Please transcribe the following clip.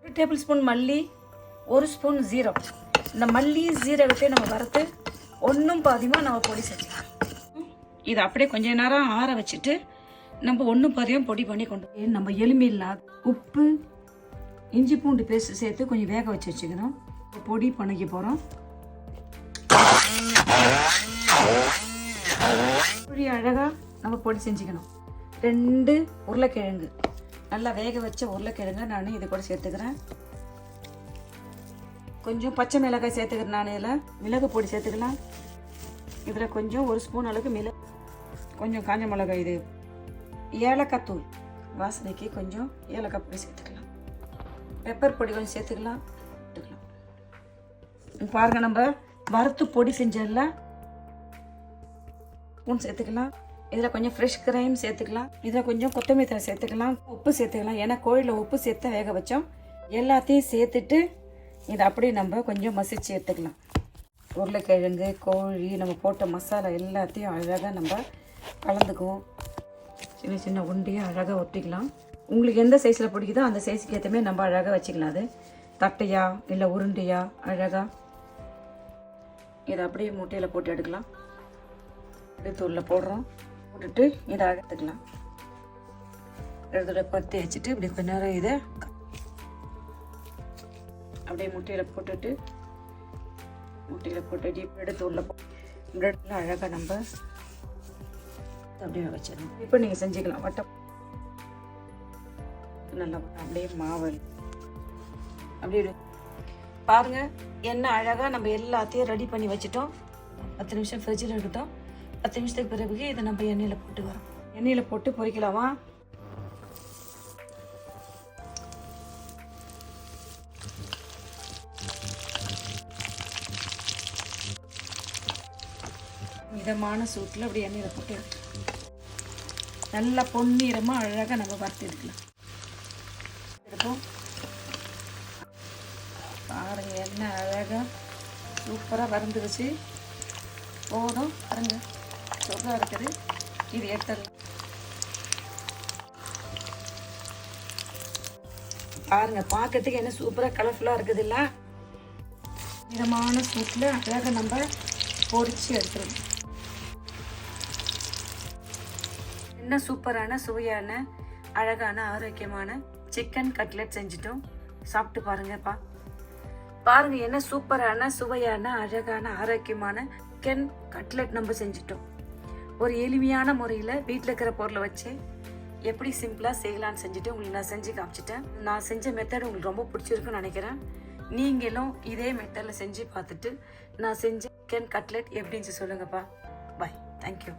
1 table spoon மல்லி, 1 spoon ஜீரகம். இந்த மல்லி ஜீரகத்தை நம்ம வறுத்து ஒன்றும் பாதியமாக நம்ம பொடி செஞ்சுக்கலாம். இதை அப்படியே கொஞ்ச நேரம் ஆற வச்சுட்டு நம்ம ஒன்றும் பாதியம் பொடி பண்ணி கொண்டு நம்ம எலும்பில்லா உப்பு இஞ்சி பூண்டு பேஸ்ட் சேர்த்து கொஞ்சம் வேக வச்சு வச்சுக்கணும். பொடி பண்ணிக்க போகிறோம். பொடி அழகாக நம்ம பொடி செஞ்சுக்கணும். 2 உருளைக்கிழங்கு நல்லா வேக வச்ச உருளைக்கிழங்கு நான் இதை கூட சேர்த்துக்கிறேன். கொஞ்சம் பச்சை மிளகாய் சேர்த்துக்கிறேன். நான் இதில் மிளகு பொடி சேர்த்துக்கலாம். இதில் கொஞ்சம் 1 ஸ்பூன் அளவுக்கு மிளகு, கொஞ்சம் காஞ்ச மிளகாய், இது ஏலக்காய் தூள் வாசனைக்கு கொஞ்சம் ஏலக்காய் பொடி சேர்த்துக்கலாம். பெப்பர் பொடி கொஞ்சம் சேர்த்துக்கலாம். பாருங்க, நம்ம வறுத்து பொடி செஞ்சதில் ஸ்பூன் சேர்த்துக்கலாம். இதில் கொஞ்சம் ஃப்ரெஷ் கிரைம் சேர்த்துக்கலாம். இதில் கொஞ்சம் கொத்தமல்லி தழை சேர்த்துக்கலாம். உப்பு சேர்த்துக்கலாம். ஏன்னா கோழியில் உப்பு சேர்த்து வேக வச்சோம். எல்லாத்தையும் சேர்த்துட்டு இதை அப்படியே நம்ம கொஞ்சம் மசிச்சு எடுத்துக்கலாம். உருளைக்கிழங்கு, கோழி, நம்ம போட்ட மசாலா எல்லாத்தையும் அழகாக நம்ம கலந்துக்குவோம். சின்ன சின்ன உண்டியை அழகாக ஒட்டிக்கலாம். உங்களுக்கு எந்த சைஸில் பிடிக்குதோ அந்த சைஸுக்கு ஏற்றமே நம்ம அழகாக வச்சுக்கலாம். அது தட்டையா இல்லை உருண்டையா அழகாக இதை அப்படியே முட்டையில் போட்டு எடுக்கலாம். எடுத்து உள்ள போடுறோம். போட்டுட்டு இதை அழுத்துக்கலாம். எடுத்துட பற்றி வச்சுட்டு இப்படி கொஞ்ச நேரம் இதை அப்படியே முட்டையில் போட்டுட்டு எடுத்து உள்ள பிரெட்டில் அழகாக நம்ம அப்படியே வச்சிடணும். இப்போ நீங்கள் செஞ்சுக்கலாம். வட்டம் நல்லா அப்படியே மாவு அப்படியே பாருங்க. எண்ணெய் அழகாக நம்ம எல்லாத்தையும் ரெடி பண்ணி வச்சுட்டோம். 10 நிமிஷம் ஃப்ரிட்ஜில் இருக்கட்டும். 10 நிமிஷத்துக்கு பிறகு இதை நம்ம எண்ணெயில் போட்டு வரோம். எண்ணெயில் போட்டு பொரிக்கலாமா? மிதமான சூட்டில் அப்படி எண்ணெயில் போட்டு நல்லா பொன்னிறமாக அழகாக நம்ம வறுத்து எடுக்கலாம். எடுப்போம். பாருங்க, எண்ணெய் அழகாக சூப்பராக வறுந்துருச்சு. போதும் பாருங்க, சூப்பராக இருக்குது. இது எடுத்துடலாம். பாருங்க, பார்க்கறதுக்கு என்ன சூப்பராக கலர்ஃபுல்லாக இருக்குது இல்லை? மிதமான சூட்டில் அழகாக நம்ம பொரிச்சு எடுத்துருவோம். என்ன சூப்பரான சுவையான அழகான ஆரோக்கியமான சிக்கன் கட்லெட் செஞ்சிட்டோம். சாப்பிட்டு பாருங்கப்பா. பாருங்க, என்ன சூப்பரான சுவையான அழகான ஆரோக்கியமான சிக்கன் கட்லெட் நம்ம செஞ்சிட்டோம். ஒரு எளிமையான முறையில் வீட்டில் இருக்கிற பொருளை வச்சு எப்படி சிம்பிளாக செய்யலான்னு செஞ்சுட்டு உங்களுக்கு நான் செஞ்சு காமிச்சிட்டேன். நான் செஞ்ச மெத்தட் உங்களுக்கு ரொம்ப பிடிச்சிருக்குன்னு நினைக்கிறேன். நீங்களும் இதே மெத்தடில் செஞ்சு பார்த்துட்டு நான் செஞ்ச சிக்கன் கட்லெட் எப்படின்னு சொல்லுங்கப்பா. பாய். தேங்க்யூ.